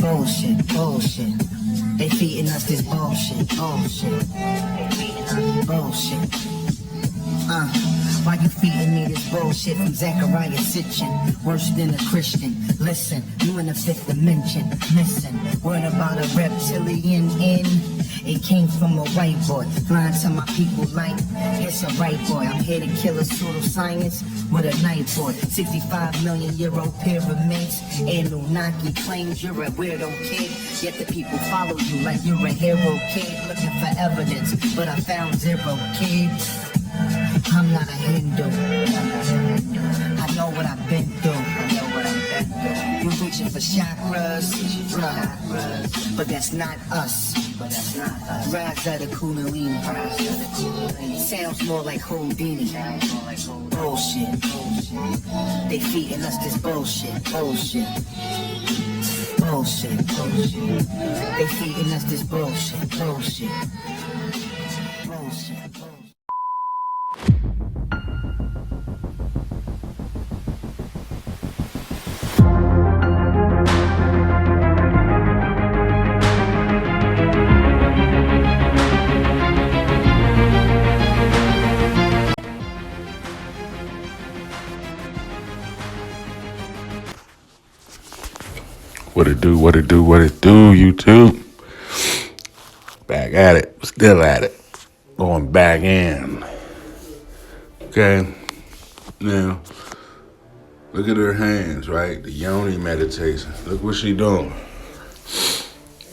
Bullshit, bullshit. They feeding us this bullshit, bullshit. They feeding us this bullshit. Why you feeding me this bullshit from Zechariah Sitchin? Worse than a Christian. Listen, you in the fifth dimension. Missing. Word about a reptilian in. It came from a white boy. Flying to my people like, it's a right boy. I'm here to kill a pseudoscience with a night boy. 65 million euro pyramids. Anunnaki claims you're a weirdo kid. Yet the people follow you like you're a hero kid. Looking for evidence, but I found zero, kid. I'm not a Hindu. I know what I've been through. You're reaching for chakras, but that's not us. Rise of the Kundalini. Sounds more like Houdini. Bullshit. They feeding us this bullshit. Bullshit. They feeding us this bullshit. Bullshit. What it do, YouTube? Back at it, still at it. Going back in. Okay? Now, look at her hands, right? The Yoni meditation. Look what she doing.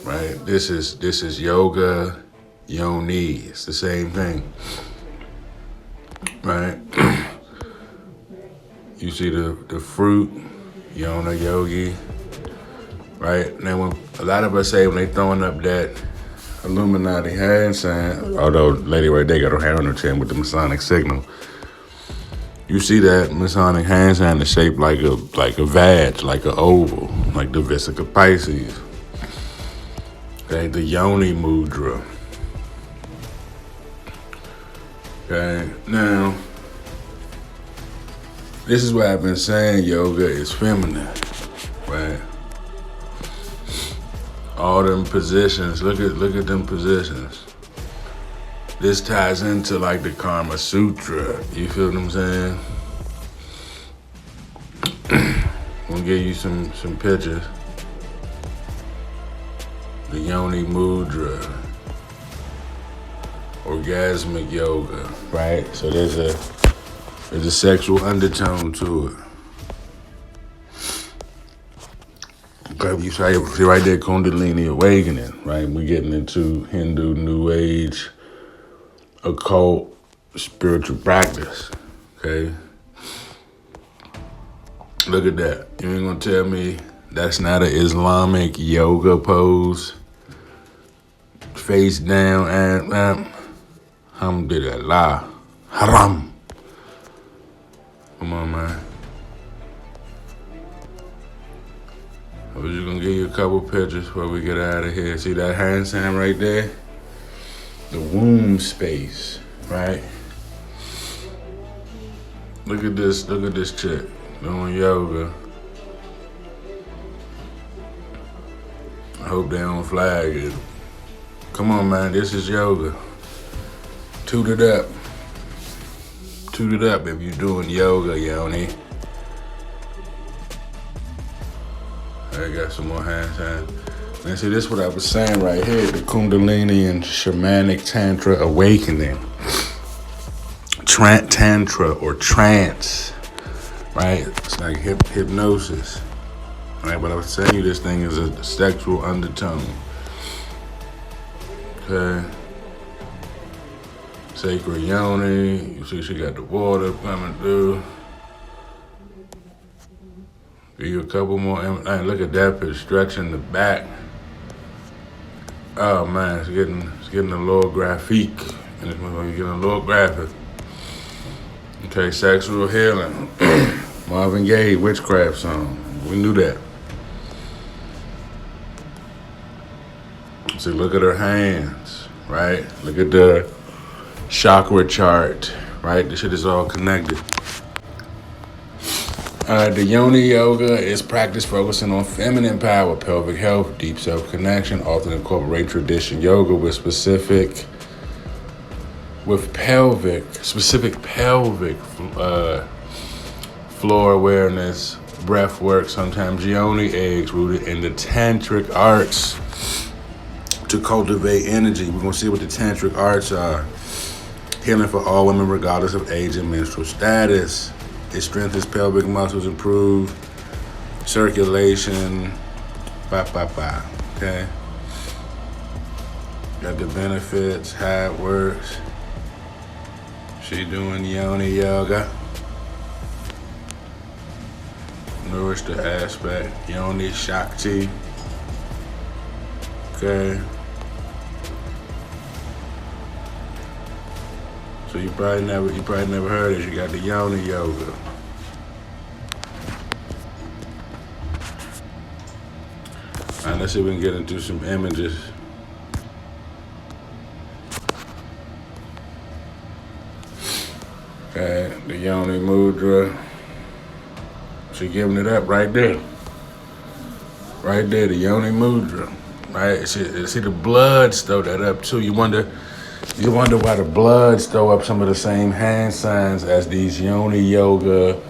Right? This is yoga, Yoni. It's the same thing. Right? You see the fruit, Yona Yogi. Right? Now, when a lot of us say when they throwing up that Illuminati hand sign, although lady right there got her hand on her chin with the Masonic signal, you see that Masonic hand sign is shaped like a vag, like an oval, like the Vesica Pisces. Okay, the Yoni mudra. Okay, now this is what I've been saying. Yoga is feminine, right? All them positions, look at them positions. This ties into like the Kama Sutra. You feel what I'm saying? I'm gonna give you some pictures. The Yoni Mudra, orgasmic yoga, right? So there's a sexual undertone to it. Okay, you see right there, Kundalini awakening, right? We're getting into Hindu, New Age, occult, spiritual practice, okay? Look at that. You ain't gonna tell me that's not an Islamic yoga pose? Face down and alhamdulillah, haram. Come on, man. I was just gonna give you a couple pictures before we get out of here. See that hand sign right there? The womb space, right? Look at this chick doing yoga. I hope they don't flag it. Come on, man, this is yoga. Toot it up if you're doing yoga, Yoni. I got some more hand signs. Man, see, this is what I was saying right here. The Kundalini and Shamanic Tantra awakening. Tantra or trance, right? It's like hypnosis. Right, but I was telling you this thing is a sexual undertone. Okay. Sacred Yoni. You see she got the water coming through. Give you a couple more. Hey, look at that pitch, stretching the back. Oh man, it's getting a little graphique. And it's getting a little graphic. Okay, sexual healing. Marvin Gaye, witchcraft song. We knew that. See, look at her hands, right? Look at the chakra chart, right? This shit is all connected. The Yoni yoga is practice focusing on feminine power, pelvic health, deep self-connection, often incorporate tradition yoga with specific pelvic floor awareness, breath work, sometimes Yoni eggs rooted in the tantric arts to cultivate energy. We're going to see what the tantric arts are. Healing for all women regardless of age and menstrual status. It strengthens pelvic muscles, improve circulation. Okay? Got the benefits, how it works. She doing Yoni yoga. Nourish the aspect. Yoni Shakti. Okay. So you probably never heard it. You got the Yoni yoga. Alright, let's see if we can get into some images. Okay, the Yoni mudra. She giving it up right there. Right there, the Yoni mudra. Right? See the blood stow that up too. You wonder why the blood stow up some of the same hand signs as these Yoni yoga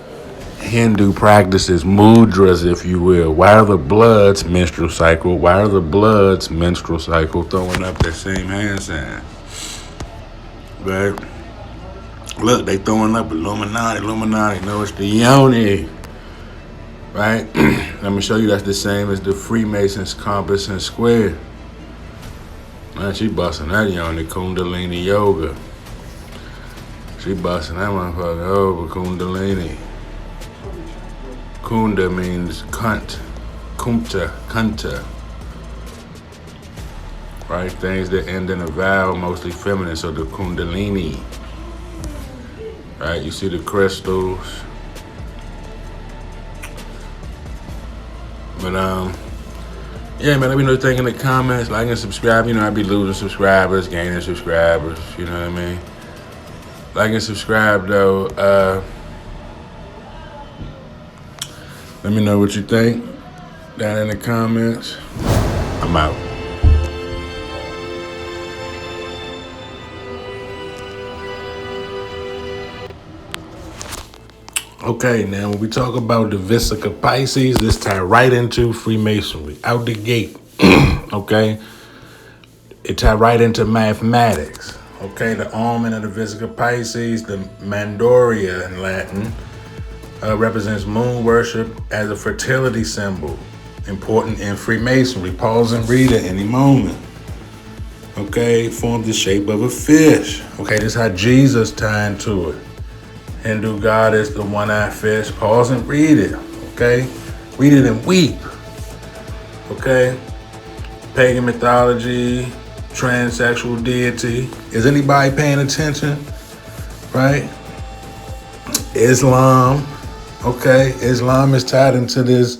Hindu practices, mudras, if you will. Why are the bloods menstrual cycle throwing up that same hand sign? Right? Look, they throwing up Illuminati. No, it's the Yoni. Right? Let me show you that's the same as the Freemasons compass and square. Man, she busting that Yoni Kundalini yoga. She busting that motherfucker over, Kundalini. Kunda means cunt. Kunta. Right? Things that end in a vowel, mostly feminine, so the Kundalini. Right? You see the crystals. But, yeah, man, let me know what you think in the comments. Like and subscribe. You know, I be losing subscribers, gaining subscribers. You know what I mean? Like and subscribe, though. Let me know what you think down in the comments. I'm out. Okay, now when we talk about the Vesica Pisces, this tie right into Freemasonry, out the gate. Okay? It tie right into mathematics. Okay, the omen of the Vesica Pisces, the Mandoria in Latin, represents moon worship as a fertility symbol, important in Freemasonry. Pause and read it any moment. Okay, forms the shape of a fish. Okay, this is how Jesus tied into it. Hindu goddess, the one-eyed fish. Pause and read it. Okay, read it and weep. Okay, pagan mythology, transsexual deity. Is anybody paying attention? Right? Islam. Okay, Islam is tied into this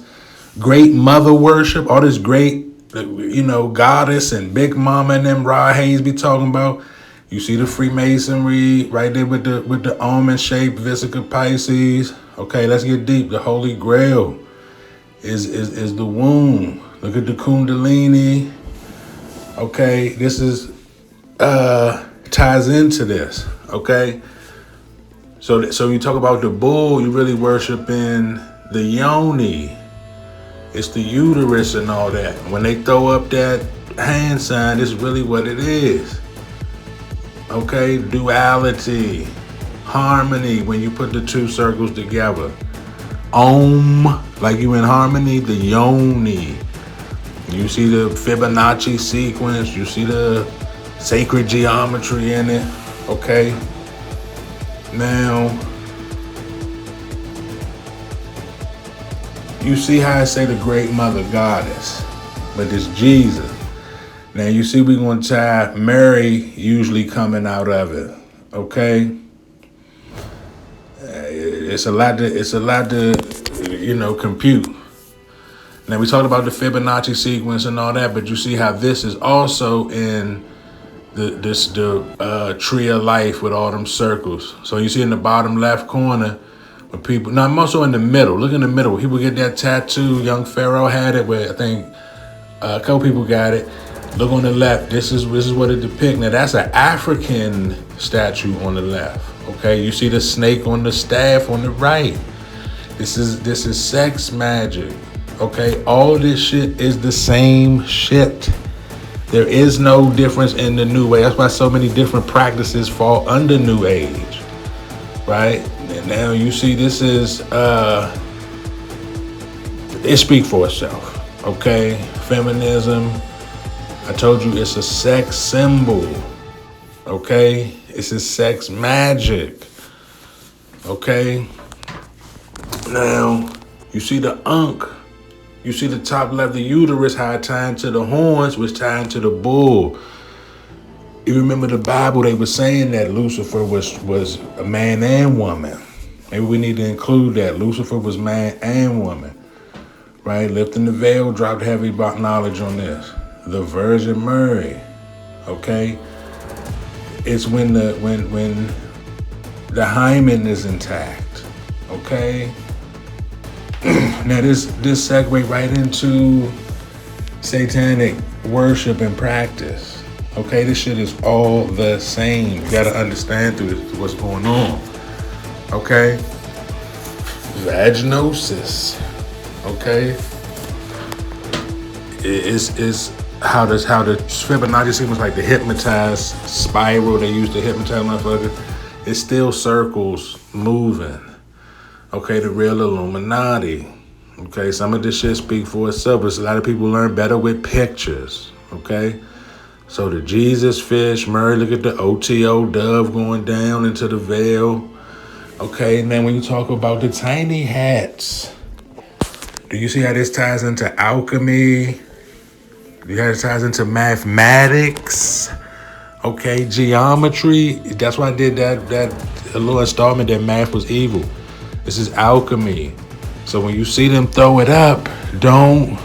great mother worship, all this great, goddess and Big Mama and them Ra Hayes be talking about. You see the Freemasonry right there with the almond shaped Vesica Pisces. Okay, let's get deep. The Holy Grail is the womb. Look at the Kundalini. Okay, this is ties into this. Okay. So you talk about the bull, you really worshiping the Yoni. It's the uterus and all that. When they throw up that hand sign, this is really what it is. Okay, duality, harmony, when you put the two circles together. Om, like you in harmony, the Yoni. You see the Fibonacci sequence, you see the sacred geometry in it, okay? Now, you see how I say the great mother goddess, but it's Jesus. Now you see we're going to tie Mary usually coming out of it, okay? It's a lot to compute. Now we talked about the Fibonacci sequence and all that, but you see how this is also in the tree of life with all them circles. So you see in the bottom left corner When people, now I'm also in the middle. Look in the middle. People get that tattoo. Young Pharaoh had it. Where I think a couple people got it. Look on the left. This is what it depicts. Now that's an African statue on the left. Okay, you see the snake on the staff on the right. This is sex magic. Okay, all this shit is the same shit. There is no difference in the new way. That's why so many different practices fall under New Age, right? And now you see this is it speaks for itself. Okay, feminism. I told you it's a sex symbol. Okay, it's a sex magic. Okay. Now you see the ankh. You see the top left, the uterus, how it tied to the horns was tied to the bull. You remember the Bible, they were saying that Lucifer was a man and woman. Maybe we need to include that. Lucifer was man and woman. Right? Lifting the veil, dropped heavy knowledge on this. The Virgin Mary. Okay? It's when the hymen is intact. Okay? Now this segue right into satanic worship and practice. Okay, this shit is all the same. You gotta understand through this what's going on. Okay, vaginosis. Okay, is how the Fibonacci sequence, like the hypnotized spiral they used to hypnotize motherfuckers. It's still circles moving. Okay, the real Illuminati. Okay, some of this shit speak for itself, but a lot of people learn better with pictures. Okay, so the Jesus fish, Murray, look at the OTO dove going down into the veil. Okay, and then when you talk about the tiny hats, do you see how this ties into alchemy? Do you see how this ties into mathematics? Okay, geometry. That's why I did that a little installment that math was evil. This is alchemy. So when you see them throw it up, don't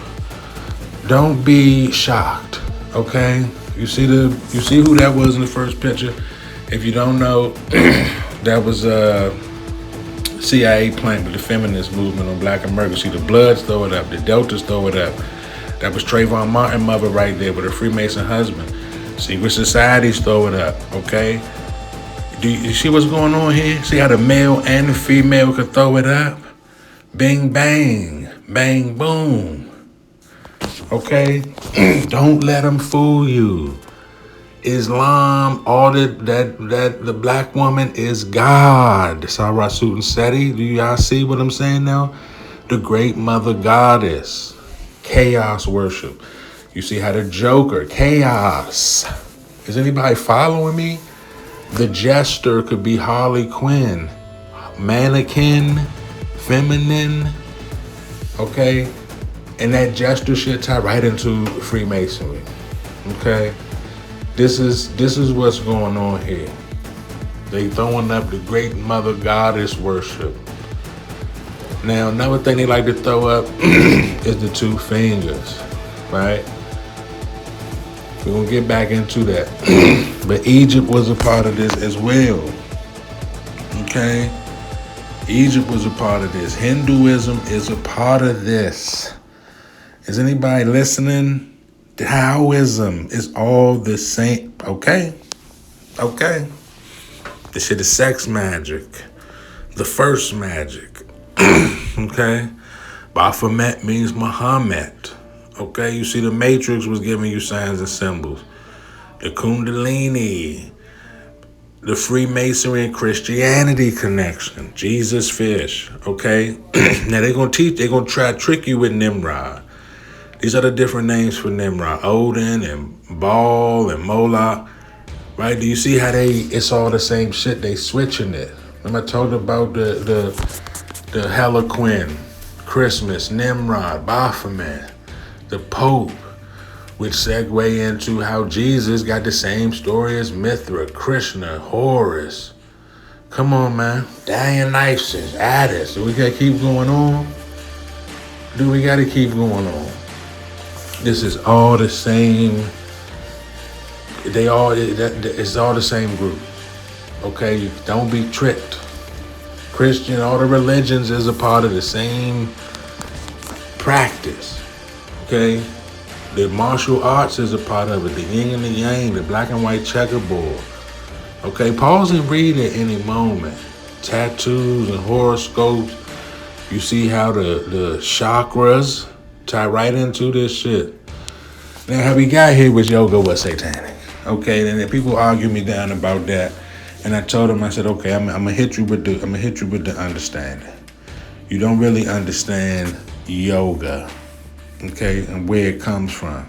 be shocked. Okay? You see who that was in the first picture? If you don't know, that was a CIA plant with the feminist movement on Black America. See the Bloods throw it up, the Deltas throw it up. That was Trayvon Martin mother right there with her Freemason husband. Secret societies throw it up, okay? Do you see what's going on here? See how the male and the female could throw it up? Bing, bang, bang, boom. Okay? Don't let them fool you. Islam, all that the black woman is God. Sarah Suit Seti. Do y'all see what I'm saying now? The great mother goddess. Chaos worship. You see how the Joker, chaos. Is anybody following me? The jester could be Harley Quinn, mannequin, feminine, okay? And that jester shit tie right into Freemasonry, okay? This is what's going on here. They throwing up the great mother goddess worship. Now, another thing they like to throw up is the two fingers, right? We're going to get back into that. But Egypt was a part of this as well. Okay? Egypt was a part of this. Hinduism is a part of this. Is anybody listening? Taoism is all the same. Okay? Okay? This shit is sex magic. The first magic. Okay? Baphomet means Muhammad. Okay, you see the Matrix was giving you signs and symbols. The Kundalini, the Freemasonry and Christianity connection, Jesus fish, okay? Now they're going to try to trick you with Nimrod. These are the different names for Nimrod, Odin and Baal and Moloch, right? Do you see how it's all the same shit, they switching it. Remember I told about the Harlequin, Christmas, Nimrod, Baphomet. The Pope, which segue into how Jesus got the same story as Mithra, Krishna, Horus. Come on, man. Dionysus, Attis. Do we gotta keep going on? Do we gotta keep going on? This is all the same. It's all the same group. Okay? Don't be tricked. Christian, all the religions is a part of the same practice. Okay? The martial arts is a part of it. The yin and the yang, the black and white checkerboard. Okay? Pause and read at any moment. Tattoos and horoscopes. You see how the chakras tie right into this shit. Now, how we got here was yoga was satanic. Okay, then people argue me down about that, and I told them, I said, okay, I'm gonna hit you with the understanding. You don't really understand yoga, okay, and where it comes from.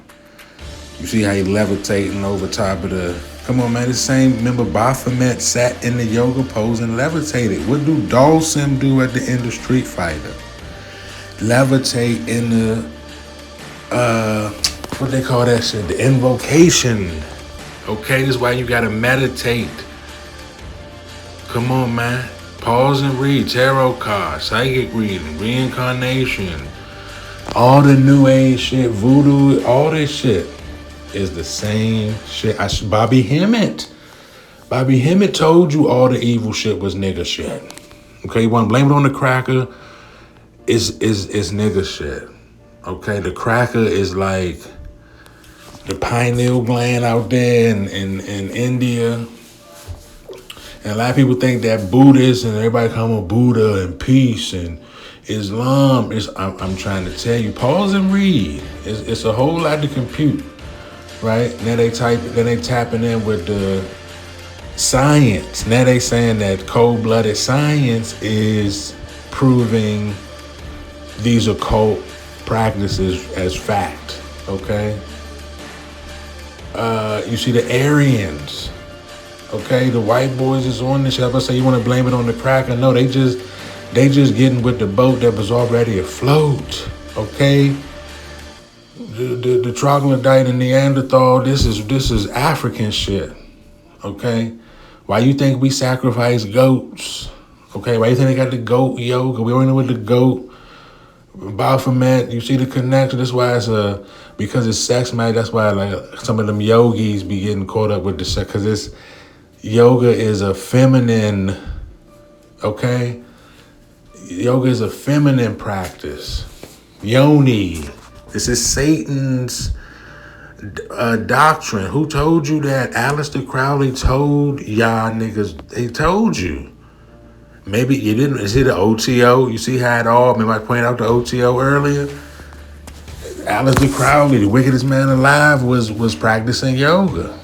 You see how you levitating over top of the. Come on, man. The same. Remember, Baphomet sat in the yoga pose and levitated. What do Dawson do at the end of Street Fighter? Levitate in the what they call that shit? The invocation. Okay, this is why you gotta meditate. Come on, man. Pause and read. Tarot cards, psychic reading, reincarnation, all the new age shit, voodoo, all this shit is the same shit. Bobby Hemmett told you all the evil shit was nigga shit. Okay, you want to blame it on the cracker? Is nigga shit. Okay, the cracker is like the pineal gland out there in India. And a lot of people think that Buddhists and everybody come with Buddha and peace and Islam. I'm trying to tell you, pause and read. It's a whole lot to compute, right? Now they tapping in with the science. Now they saying that cold-blooded science is proving these occult practices as fact, okay? You see the Aryans, okay? The white boys is on this shit. I was say you want to blame it on the cracker? No, they just getting with the boat that was already afloat, okay? The troglodyte and Neanderthal, this is African shit, okay? Why you think we sacrifice goats? Okay, why you think they got the goat yoga? We already know with the goat. Baphomet, you see the connection. That's why because it's sex magic. That's why like some of them yogis be getting caught up with the sex, because yoga is a feminine. Okay, yoga is a feminine practice. Yoni, this is Satan's doctrine. Who told you that? Aleister Crowley told y'all niggas. He told you. Maybe you didn't. You see the OTO? You see how it all? Remember I pointed out the OTO earlier? Aleister Crowley, the wickedest man alive, was practicing yoga.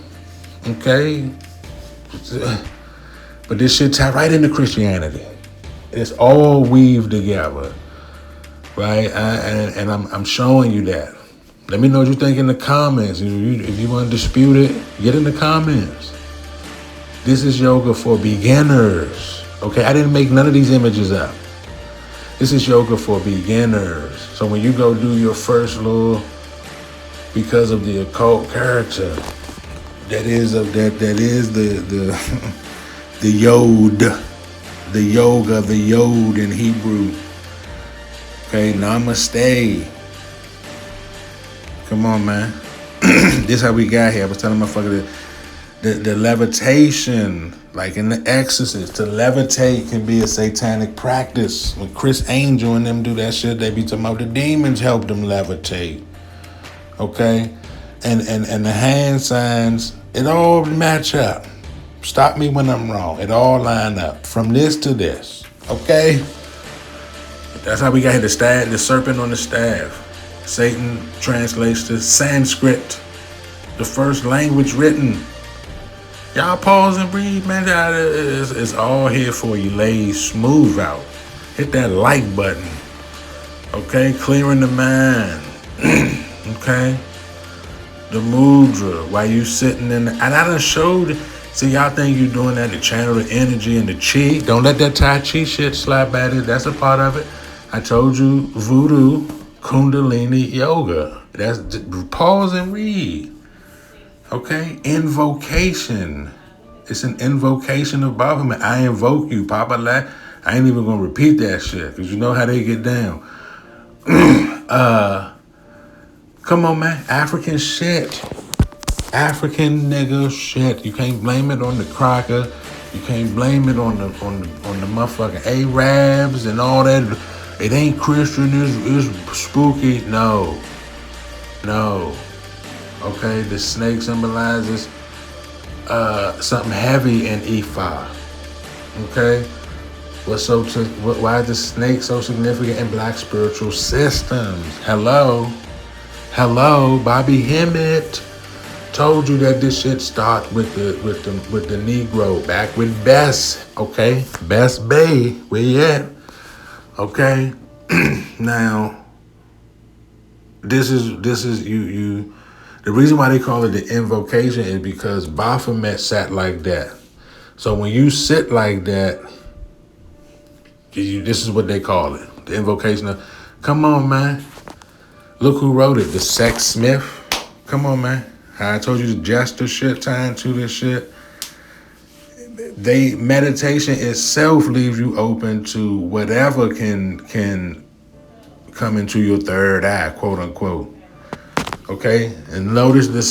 Okay? But this shit tied right into Christianity. It's all weaved together. Right? And I'm showing you that. Let me know what you think in the comments. If you want to dispute it, get in the comments. This is yoga for beginners. Okay, I didn't make none of these images up. This is yoga for beginners. So when you go do your first little, because of the occult character, that is the the yod, the yoga, the yod in Hebrew. Okay, namaste. Come on, man. This how we got here. I was telling my fucker the levitation. Like in The Exorcist, to levitate can be a satanic practice. When Chris Angel and them do that shit, they be talking about the demons help them levitate. Okay? And the hand signs, it all match up. Stop me when I'm wrong. It all line up. From this to this. Okay? That's how we got here. The serpent on the staff. Satan translates to Sanskrit, the first language written. Y'all pause and breathe, man. It's all here for you. Lay smooth out. Hit that like button. Okay? Clearing the mind. Okay? The mudra. While you sitting in and I done showed. See, y'all think you doing that to channel the energy and the chi. Don't let that Tai Chi shit slap at it. That's a part of it. I told you voodoo, kundalini, yoga. That's pause and read. Okay, invocation. It's an invocation of Baphomet. I invoke you, Papa Lack. I ain't even gonna repeat that shit because you know how they get down. Come on, man. African shit. African nigga shit. You can't blame it on the cracker. You can't blame it on the motherfucking Arabs and all that. It ain't Christian, it's spooky. No. Okay, the snake symbolizes something heavy in Ifa. Okay? Why is the snake so significant in black spiritual systems? Hello, Bobby Hemmett told you that this shit start with the Negro back with Bess. Okay, Bess Bay, where you at? Okay, now this is you. The reason why they call it the invocation is because Baphomet sat like that. So when you sit like that, this is what they call it. The invocation of, come on, man. Look who wrote it, the Sex Smith. Come on, man. How I told you the jester shit tying to this shit. Meditation itself leaves you open to whatever can come into your third eye, quote unquote. Okay? And notice the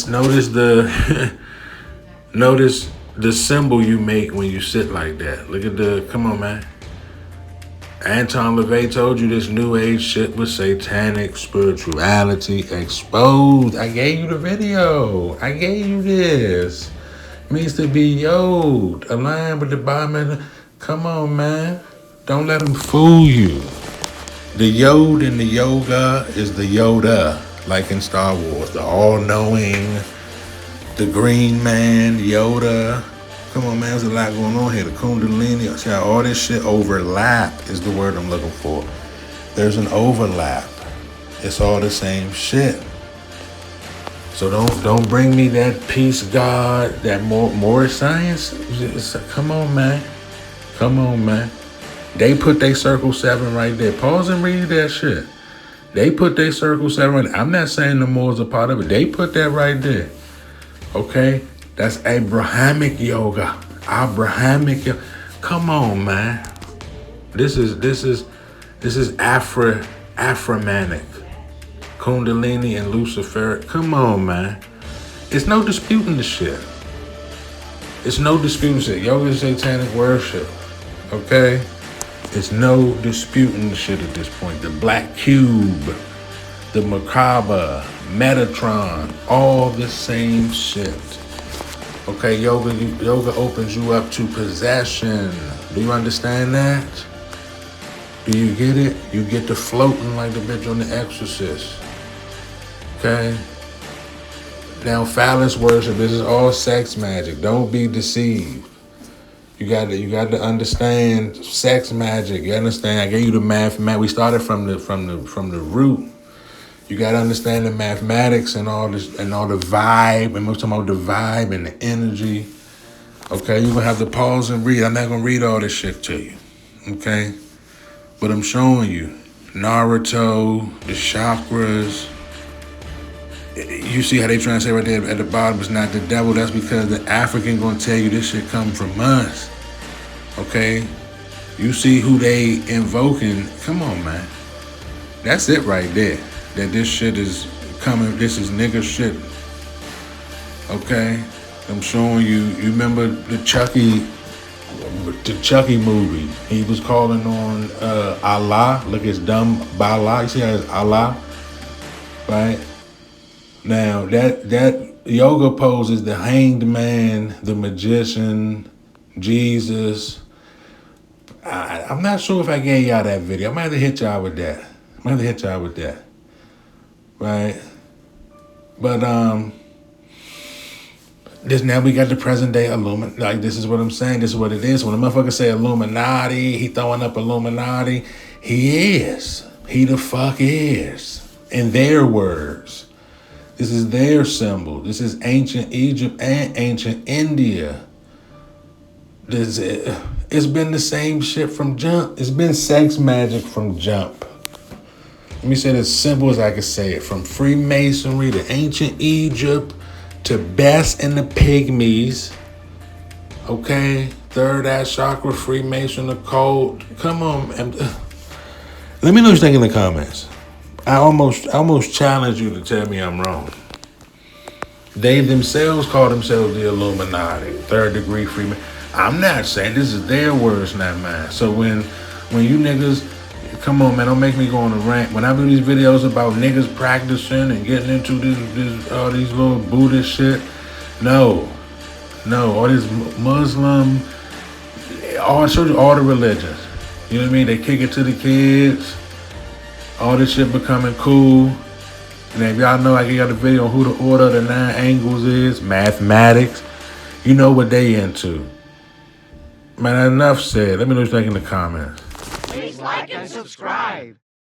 notice the symbol you make when you sit like that. Look at come on, man. Anton LaVey told you this new age shit was satanic spirituality exposed. I gave you the video. I gave you this. It means to be yod, aligned with the Bible. Come on, man. Don't let them fool you. The yod in the yoga is the Yoda, like in Star Wars. The all-knowing, the green man, Yoda. Come on, man, there's a lot going on here. The Kundalini, see how all this shit overlap is the word I'm looking for. There's an overlap. It's all the same shit. So don't bring me that peace God, that more science. Come on, man. Come on, man. They put their circle 7 right there. Pause and read that shit. They put their circle 7 right there. I'm not saying the more is a part of it. They put that right there. Okay? That's Abrahamic yoga. Abrahamic yoga. Come on, man. This is Aframanic. Kundalini and Lucifer. Come on, man. It's no disputing the shit. It's no disputing shit. Yoga is satanic worship. Okay? It's no disputing the shit at this point. The black cube, the macabre, Metatron, all the same shit. Okay, yoga opens you up to possession. Do you understand that? Do you get it? You get to floating like the bitch on The Exorcist. Okay? Now, phallus worship, this is all sex magic. Don't be deceived. You got to understand sex magic. You understand? I gave you the math. We started from the root. You got to understand the mathematics and all this and all the vibe. And we're talking about the vibe and the energy. Okay, you're gonna have to pause and read. I'm not gonna read all this shit to you. Okay, but I'm showing you Naruto, the chakras. You see how they trying to say right there at the bottom, it's not the devil. That's because the African gonna tell you this shit come from us. Okay, you see who they invoking. Come on, man. That's it right there. That this shit is coming. This is nigga shit. Okay, I'm showing you. You remember the Chucky movie? He was calling on Allah. Look, it's dumb Bala. You see how it's Allah, right? Now that yoga pose is the hanged man, the magician, Jesus. I'm not sure if I gave y'all that video. I might have to hit y'all with that. Right? But this now we got the present day Illuminati. Like, this is what I'm saying. This is what it is. When a motherfucker say Illuminati, he throwing up Illuminati. He is. He the fuck is. In their words. This is their symbol. This is ancient Egypt and ancient India. It's been the same shit from jump. It's been sex magic from jump. Let me say it as simple as I can say it. From Freemasonry to ancient Egypt to Bess and the Pygmies. Okay? Third eye chakra, Freemason, occult. Come on. Let me know what you think in the comments. I almost challenge you to tell me I'm wrong. They themselves call themselves the Illuminati, third degree Freeman. I'm not saying this is their words, not mine. So when you niggas, come on, man, don't make me go on a rant. When I do these videos about niggas practicing and getting into this all these little Buddhist shit, no, all this Muslim, I showed you all the religions. You know what I mean? They kick it to the kids. All this shit becoming cool. And if y'all know, I got a video on who the order of the 9 angles is, mathematics. You know what they into. Man, enough said. Let me know what you think in the comments. Please like and subscribe.